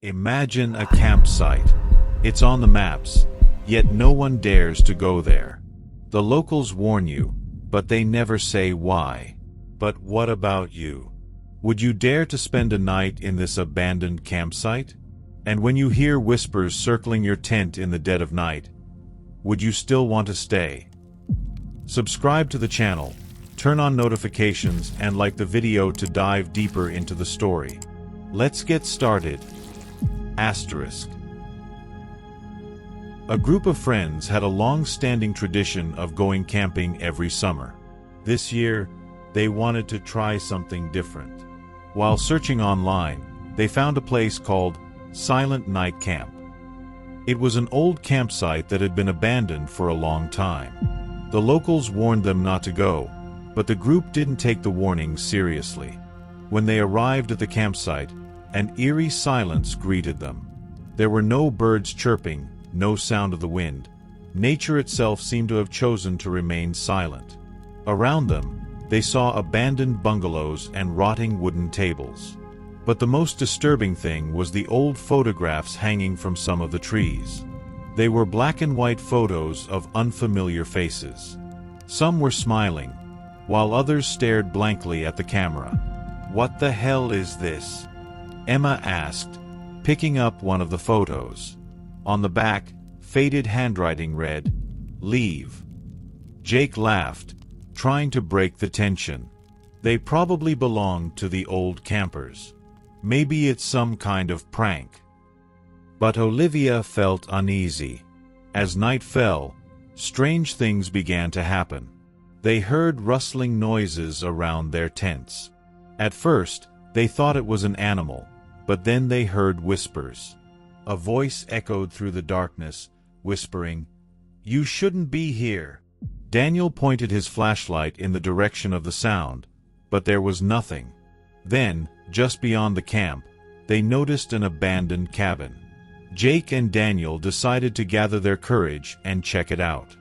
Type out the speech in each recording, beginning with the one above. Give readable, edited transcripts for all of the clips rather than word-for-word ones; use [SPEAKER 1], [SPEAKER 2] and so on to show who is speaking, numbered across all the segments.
[SPEAKER 1] Imagine a campsite. It's on the maps, yet no one dares to go there. The locals warn you, but they never say why. But what about you? Would you dare to spend a night in this abandoned campsite? And when you hear whispers circling your tent in the dead of night, would you still want to stay? Subscribe to the channel, turn on notifications, and like the video to dive deeper into the story. Let's get started. Asterisk. A group of friends had a long-standing tradition of going camping every summer. This year, they wanted to try something different. While searching online, they found a place called Silent Night Camp. It was an old campsite that had been abandoned for a long time. The locals warned them not to go, but the group didn't take the warning seriously. When they arrived at the campsite, an eerie silence greeted them. There were no birds chirping, no sound of the wind. Nature itself seemed to have chosen to remain silent. Around them, they saw abandoned bungalows and rotting wooden tables. But the most disturbing thing was the old photographs hanging from some of the trees. They were black and white photos of unfamiliar faces. Some were smiling, while others stared blankly at the camera. "What the hell is this?" Emma asked, picking up one of the photos. On the back, faded handwriting read, "Leave." Jake laughed, trying to break the tension. They probably belonged to the old campers. Maybe it's some kind of prank. But Olivia felt uneasy. As night fell, strange things began to happen. They heard rustling noises around their tents. At first, they thought it was an animal, but then they heard whispers. A voice echoed through the darkness, whispering, "You shouldn't be here." Daniel pointed his flashlight in the direction of the sound, but there was nothing. Then, just beyond the camp, they noticed an abandoned cabin. Jake and Daniel decided to gather their courage and check it out.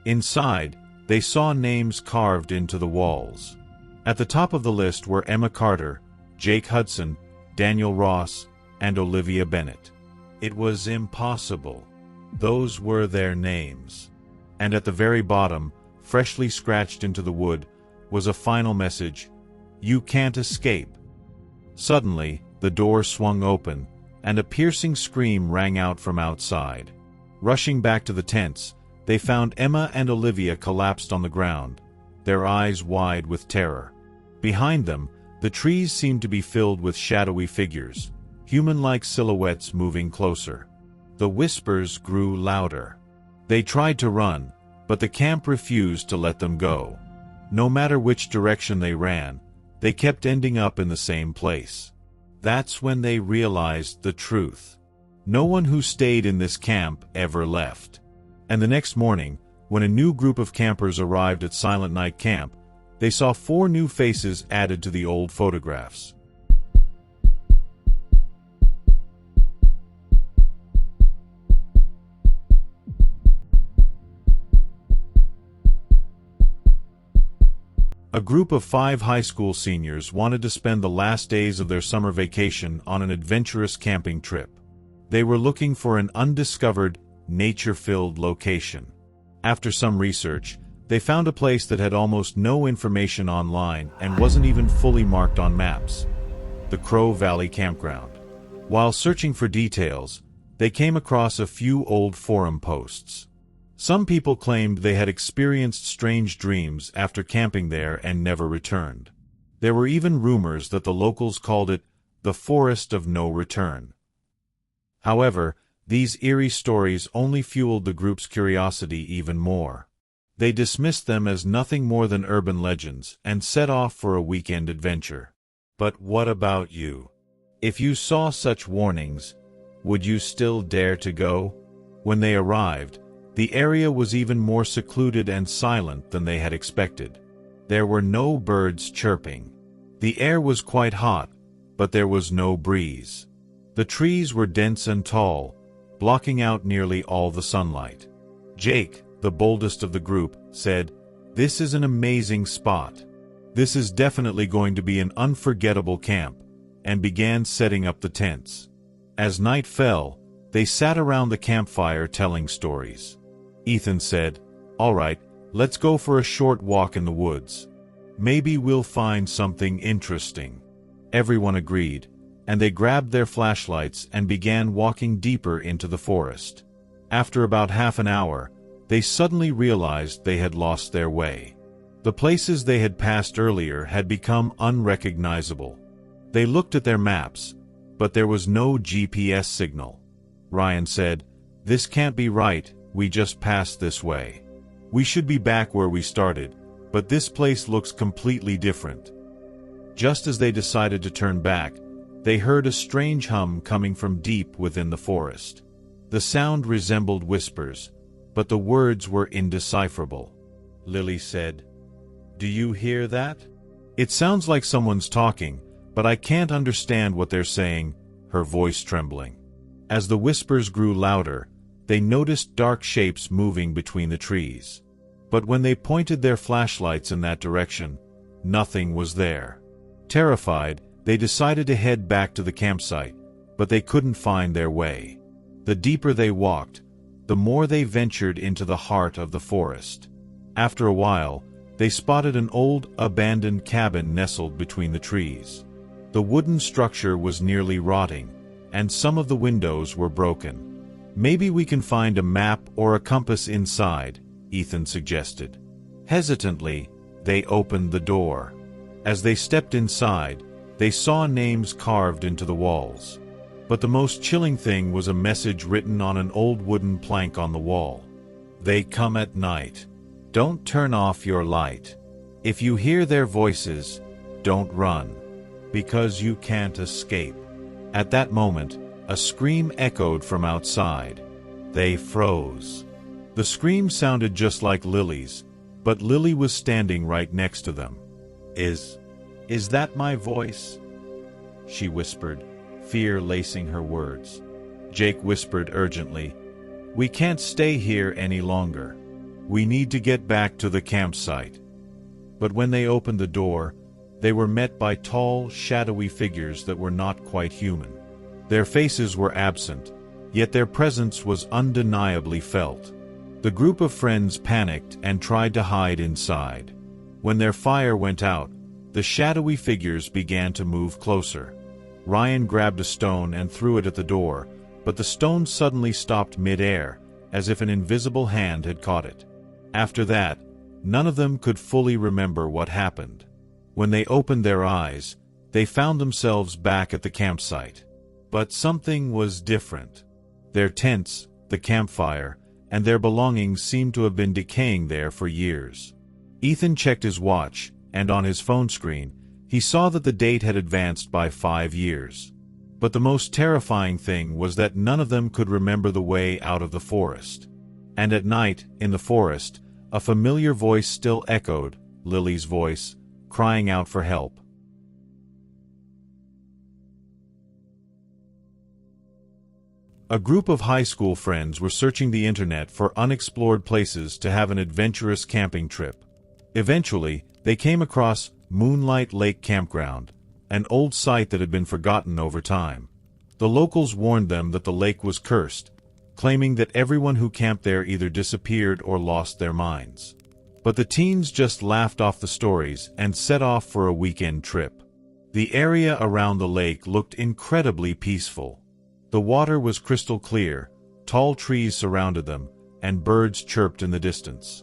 [SPEAKER 1] Inside, they saw names carved into the walls. At the top of the list were Emma Carter, Jake Hudson, Daniel Ross, and Olivia Bennett. It was impossible. Those were their names. And at the very bottom, freshly scratched into the wood, was a final message: "You can't escape." Suddenly, the door swung open, and a piercing scream rang out from outside. Rushing back to the tents, they found Emma and Olivia collapsed on the ground, their eyes wide with terror. Behind them, the trees seemed to be filled with shadowy figures, human-like silhouettes moving closer. The whispers grew louder. They tried to run, but the camp refused to let them go. No matter which direction they ran, they kept ending up in the same place. That's when they realized the truth. No one who stayed in this camp ever left. And the next morning, when a new group of campers arrived at Silent Night Camp, they saw 4 new faces added to the old photographs. A group of 5 high school seniors wanted to spend the last days of their summer vacation on an adventurous camping trip. They were looking for an undiscovered, nature-filled location. After some research, they found a place that had almost no information online and wasn't even fully marked on maps: the Crow Valley Campground. While searching for details, they came across a few old forum posts. Some people claimed they had experienced strange dreams after camping there and never returned. There were even rumors that the locals called it the Forest of No Return. However, these eerie stories only fueled the group's curiosity even more. They dismissed them as nothing more than urban legends and set off for a weekend adventure. But what about you? If you saw such warnings, would you still dare to go? When they arrived, the area was even more secluded and silent than they had expected. There were no birds chirping. The air was quite hot, but there was no breeze. The trees were dense and tall, blocking out nearly all the sunlight. Jake, the boldest of the group, said, "This is an amazing spot. This is definitely going to be an unforgettable camp," and began setting up the tents. As night fell, they sat around the campfire telling stories. Ethan said, "All right, let's go for a short walk in the woods. Maybe we'll find something interesting." Everyone agreed, and they grabbed their flashlights and began walking deeper into the forest. After about half an hour, they suddenly realized they had lost their way. The places they had passed earlier had become unrecognizable. They looked at their maps, but there was no GPS signal. Ryan said, "This can't be right, we just passed this way. We should be back where we started, but this place looks completely different." Just as they decided to turn back, they heard a strange hum coming from deep within the forest. The sound resembled whispers, but the words were indecipherable. Lily said, "Do you hear that? It sounds like someone's talking, but I can't understand what they're saying," her voice trembling. As the whispers grew louder, they noticed dark shapes moving between the trees. But when they pointed their flashlights in that direction, nothing was there. Terrified, they decided to head back to the campsite, but they couldn't find their way. The deeper they walked, the more they ventured into the heart of the forest. After a while, they spotted an old, abandoned cabin nestled between the trees. The wooden structure was nearly rotting, and some of the windows were broken. "Maybe we can find a map or a compass inside," Ethan suggested. Hesitantly, they opened the door. As they stepped inside, they saw names carved into the walls. But the most chilling thing was a message written on an old wooden plank on the wall. "They come at night. Don't turn off your light. If you hear their voices, don't run, because you can't escape." At that moment, a scream echoed from outside. They froze. The scream sounded just like Lily's, but Lily was standing right next to them. Is that my voice?" she whispered, fear lacing her words. Jake whispered urgently, "We can't stay here any longer. We need to get back to the campsite." But when they opened the door, they were met by tall, shadowy figures that were not quite human. Their faces were absent, yet their presence was undeniably felt. The group of friends panicked and tried to hide inside. When their fire went out, the shadowy figures began to move closer. Ryan grabbed a stone and threw it at the door, but the stone suddenly stopped mid-air, as if an invisible hand had caught it. After that, none of them could fully remember what happened. When they opened their eyes, they found themselves back at the campsite. But something was different. Their tents, the campfire, and their belongings seemed to have been decaying there for years. Ethan checked his watch, and on his phone screen, he saw that the date had advanced by 5 years. But the most terrifying thing was that none of them could remember the way out of the forest. And at night, in the forest, a familiar voice still echoed, Lily's voice, crying out for help. A group of high school friends were searching the internet for unexplored places to have an adventurous camping trip. Eventually, they came across Moonlight Lake Campground, an old site that had been forgotten over time. The locals warned them that the lake was cursed, claiming that everyone who camped there either disappeared or lost their minds. But the teens just laughed off the stories and set off for a weekend trip. The area around the lake looked incredibly peaceful. The water was crystal clear, tall trees surrounded them, and birds chirped in the distance.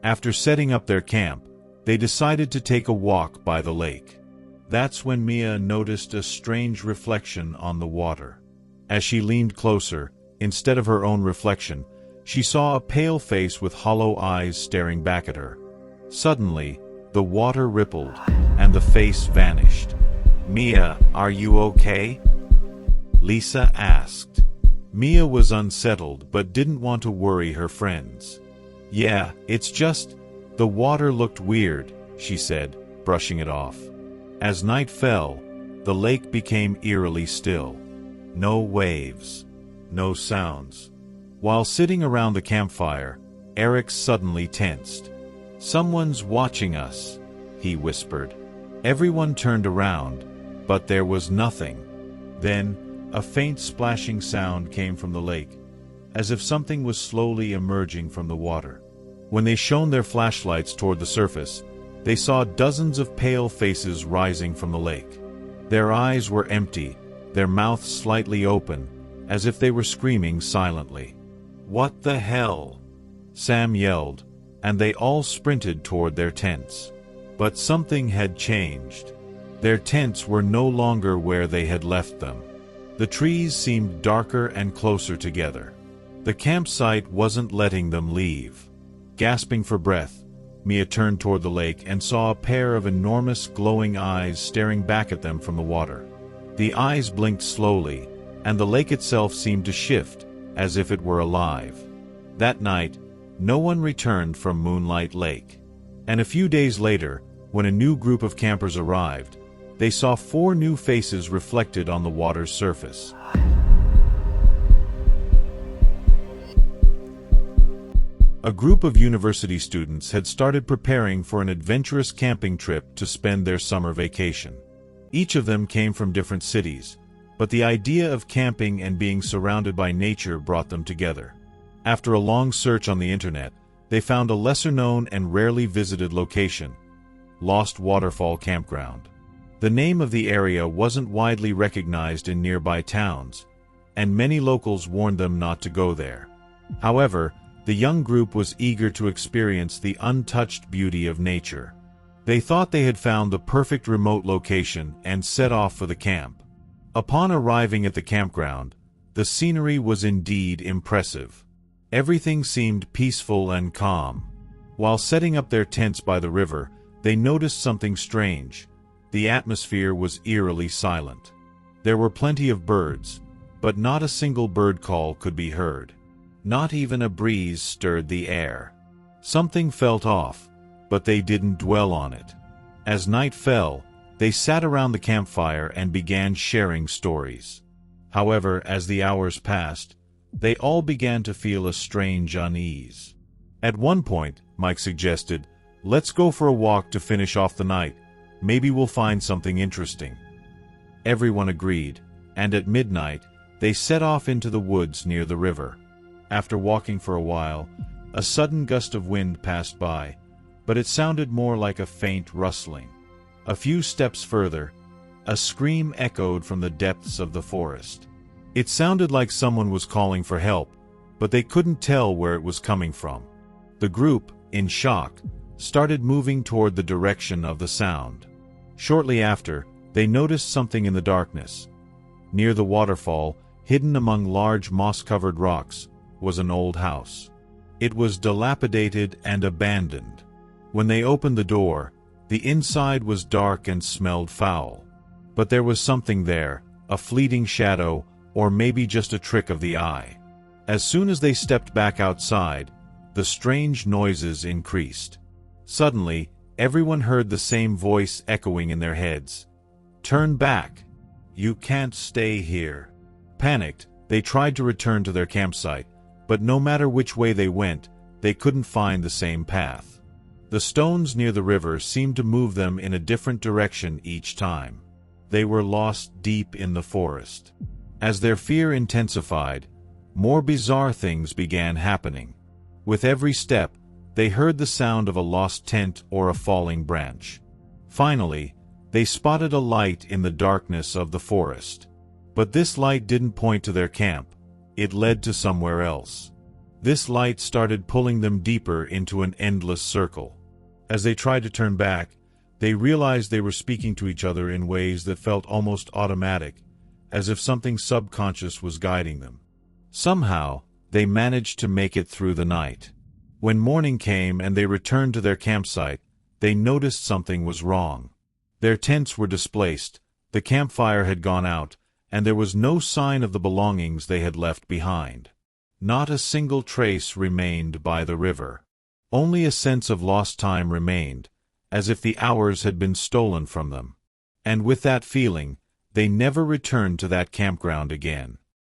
[SPEAKER 1] After setting up their camp, they decided to take a walk by the lake. That's when Mia noticed a strange reflection on the water. As she leaned closer, instead of her own reflection, she saw a pale face with hollow eyes staring back at her. Suddenly, the water rippled, and the face vanished. "Mia, are you okay?" Lisa asked. Mia was unsettled but didn't want to worry her friends. "Yeah, it's just, the water looked weird," she said, brushing it off. As night fell, the lake became eerily still. No waves, no sounds. While sitting around the campfire, Eric suddenly tensed. "Someone's watching us," he whispered. Everyone turned around, but there was nothing. Then, A faint splashing sound came from the lake, as if something was slowly emerging from the water. When they shone their flashlights toward the surface, they saw dozens of pale faces rising from the lake. Their eyes were empty, their mouths slightly open, as if they were screaming silently. "What the hell?" Sam yelled, and they all sprinted toward their tents. But something had changed. Their tents were no longer where they had left them. The trees seemed darker and closer together. The campsite wasn't letting them leave. Gasping for breath, Mia turned toward the lake and saw a pair of enormous glowing eyes staring back at them from the water. The eyes blinked slowly, and the lake itself seemed to shift, as if it were alive. That night, no one returned from Moonlight Lake. And a few days later, when a new group of campers arrived, they saw 4 new faces reflected on the water's surface. A group of university students had started preparing for an adventurous camping trip to spend their summer vacation. Each of them came from different cities, but the idea of camping and being surrounded by nature brought them together. After a long search on the internet, they found a lesser-known and rarely visited location, Lost Waterfall Campground. The name of the area wasn't widely recognized in nearby towns, and many locals warned them not to go there. However, the young group was eager to experience the untouched beauty of nature. They thought they had found the perfect remote location and set off for the camp. Upon arriving at the campground, the scenery was indeed impressive. Everything seemed peaceful and calm. While setting up their tents by the river, they noticed something strange. The atmosphere was eerily silent. There were plenty of birds, but not a single bird call could be heard. Not even a breeze stirred the air. Something felt off, but they didn't dwell on it. As night fell, they sat around the campfire and began sharing stories. However, as the hours passed, they all began to feel a strange unease. At one point, Mike suggested, "Let's go for a walk to finish off the night. Maybe we'll find something interesting." Everyone agreed, and at midnight, they set off into the woods near the river. After walking for a while, a sudden gust of wind passed by, but it sounded more like a faint rustling. A few steps further, a scream echoed from the depths of the forest. It sounded like someone was calling for help, but they couldn't tell where it was coming from. The group, in shock, started moving toward the direction of the sound. Shortly after, they noticed something in the darkness. Near the waterfall, hidden among large moss-covered rocks, was an old house. It was dilapidated and abandoned. When they opened the door, the inside was dark and smelled foul. But there was something there, a fleeting shadow, or maybe just a trick of the eye. As soon as they stepped back outside, the strange noises increased. Suddenly, everyone heard the same voice echoing in their heads. "Turn back! You can't stay here." Panicked, they tried to return to their campsite, but no matter which way they went, they couldn't find the same path. The stones near the river seemed to move them in a different direction each time. They were lost deep in the forest. As their fear intensified, more bizarre things began happening. With every step, they heard the sound of a lost tent or a falling branch. Finally, they spotted a light in the darkness of the forest. But this light didn't point to their camp. It led to somewhere else. This light started pulling them deeper into an endless circle. As they tried to turn back, they realized they were speaking to each other in ways that felt almost automatic, as if something subconscious was guiding them. Somehow, they managed to make it through the night. When morning came and they returned to their campsite, they noticed something was wrong. Their tents were displaced, the campfire had gone out, and there was no sign of the belongings they had left behind. Not a single trace remained by the river. Only a sense of lost time remained, as if the hours had been stolen from them. And with that feeling, they never returned to that campground again.